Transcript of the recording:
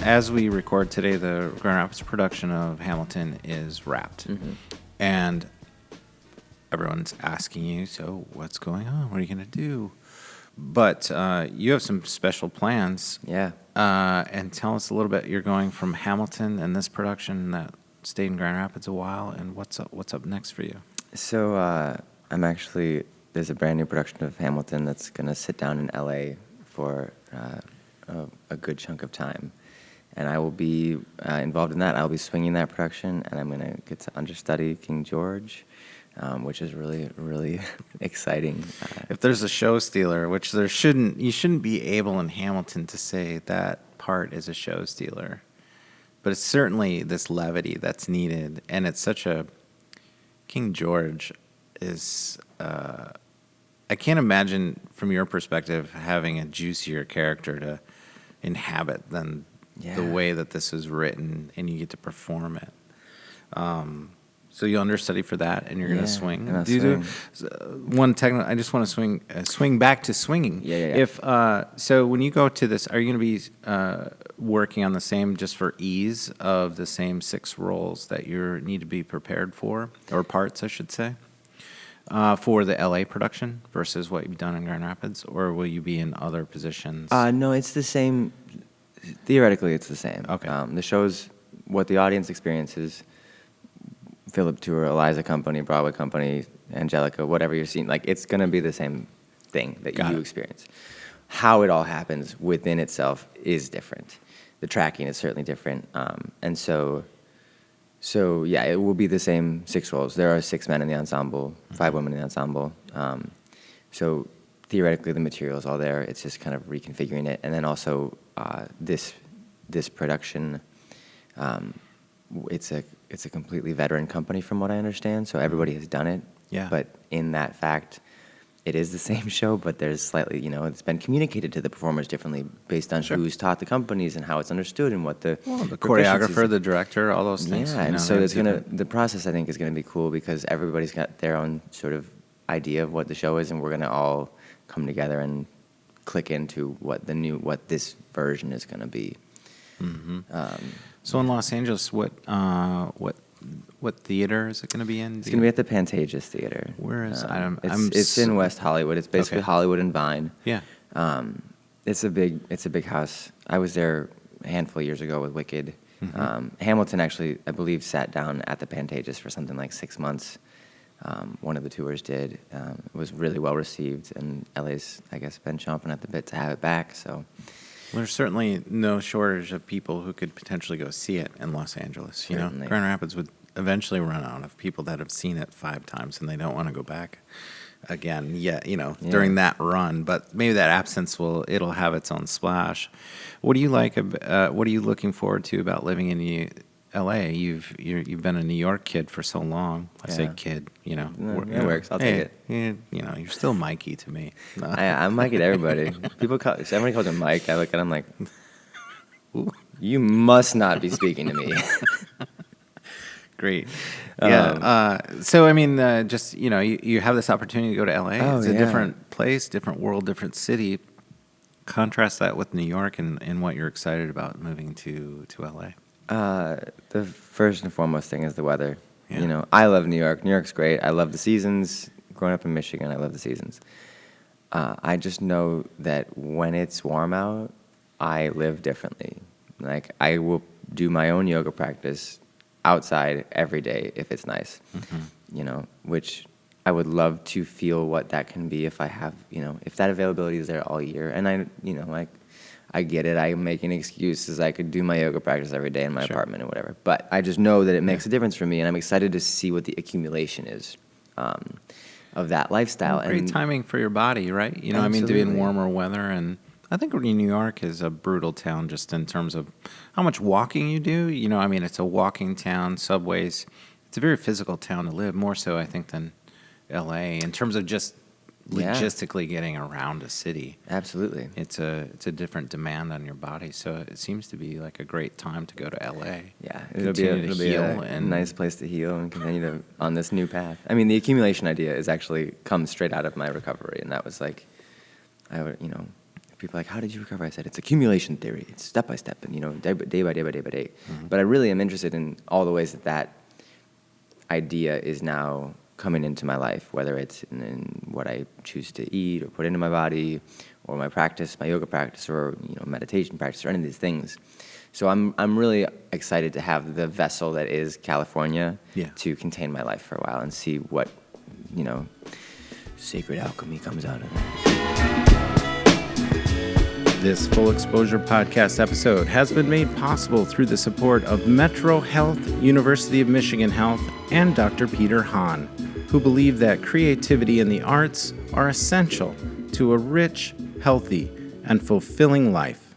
as we record today, the Grand Rapids production of Hamilton is wrapped. And everyone's asking you, so what's going on? What are you going to do? But you have some special plans. Yeah. And tell us a little bit. You're going from Hamilton and this production that stayed in Grand Rapids a while, and what's up next for you? So there's a brand new production of Hamilton that's going to sit down in LA for a good chunk of time. And I will be involved in that. I'll be swinging that production, and I'm going to get to understudy King George, which is really, really exciting. If there's a show stealer, which you shouldn't be able in Hamilton to say that part is a show stealer. But it's certainly this levity that's needed, and it's such a... King George is... I can't imagine, from your perspective, having a juicier character to inhabit than the way that this is written, and you get to perform it. So you'll understudy for that, and you're going to swing. And swing. One technical. I just want to swing back to swinging. Yeah. So when you go to this, are you going to be working on the same, just for ease of the same 6 roles that you need to be prepared for, or parts, I should say, for the LA production versus what you've done in Grand Rapids, or will you be in other positions? No, it's the same. Theoretically, it's the same. Okay. The show's what the audience experiences. Philip Tour, Eliza Company, Broadway Company, Angelica, whatever you're seeing, like it's going to be the same thing that you experience. How it all happens within itself is different. The tracking is certainly different, and so yeah, it will be the same 6 roles. There are 6 men in the ensemble, 5 women in the ensemble. So theoretically, the material is all there. It's just kind of reconfiguring it, and then also this production. It's a completely veteran company from what I understand, so everybody has done it. Yeah. But in that fact, it is the same show, but there's slightly, it's been communicated to the performers differently based on who's taught the companies and how it's understood and what the choreographer, the director, all those things. Yeah, and so the process, I think, is going to be cool because everybody's got their own sort of idea of what the show is, and we're going to all come together and click into what this version is going to be. So in Los Angeles, what theater is it going to be in? It's going to be at the Pantages Theater. Where is it's in West Hollywood. It's basically Hollywood and Vine. Yeah. It's a big house. I was there a handful of years ago with Wicked. Hamilton actually, I believe, sat down at the Pantages for something like 6 months. One of the tours did. It was really well received, and LA's, I guess, been chomping at the bit to have it back. So. There's certainly no shortage of people who could potentially go see it in Los Angeles. Certainly. Grand Rapids would eventually run out of people that have seen it 5 times and they don't want to go back again. During that run, but maybe that absence it'll have its own splash. What do you like? What are you looking forward to about living in LA? You've been a New York kid for so long. I say kid, No, it works. I'll take it. You're still Mikey to me. No. I'm Mikey to everybody. Everybody calls him Mike. I look at him like, you must not be speaking to me. Great. Yeah. So I mean, you have this opportunity to go to LA. It's a different place, different world, different city. Contrast that with New York and what you're excited about moving to LA. The first and foremost thing is the weather. Yeah. I love New York. New York's great. I love the seasons. Growing up in Michigan, I love the seasons. I just know that when it's warm out, I live differently. Like, I will do my own yoga practice outside every day if it's nice. Which I would love to feel what that can be if I have, if that availability is there all year. And I get it. I'm making excuses. I could do my yoga practice every day in my apartment or whatever. But I just know that it makes a difference for me, and I'm excited to see what the accumulation is of that lifestyle. Great timing for your body, right? To be in warmer weather. And I think New York is a brutal town just in terms of how much walking you do. It's a walking town, subways. It's a very physical town to live, more so, I think, than L.A. in terms of just logistically getting around a city. Absolutely. It's a different demand on your body, so it seems to be like a great time to go to LA. Yeah, it'll be a nice place to heal and continue on this new path. I mean, the accumulation idea is actually comes straight out of my recovery, and that was like, people are like, how did you recover? I said, it's accumulation theory. It's step by step, and day by day by day by day by day. But I really am interested in all the ways that idea is now coming into my life, whether it's in what I choose to eat or put into my body, or my practice, my yoga practice, or meditation practice, or any of these things. So I'm really excited to have the vessel that is California to contain my life for a while and see what sacred alchemy comes out of that. This Full Exposure podcast episode has been made possible through the support of Metro Health, University of Michigan Health, and Dr. Peter Hahn, who believe that creativity and the arts are essential to a rich, healthy, and fulfilling life.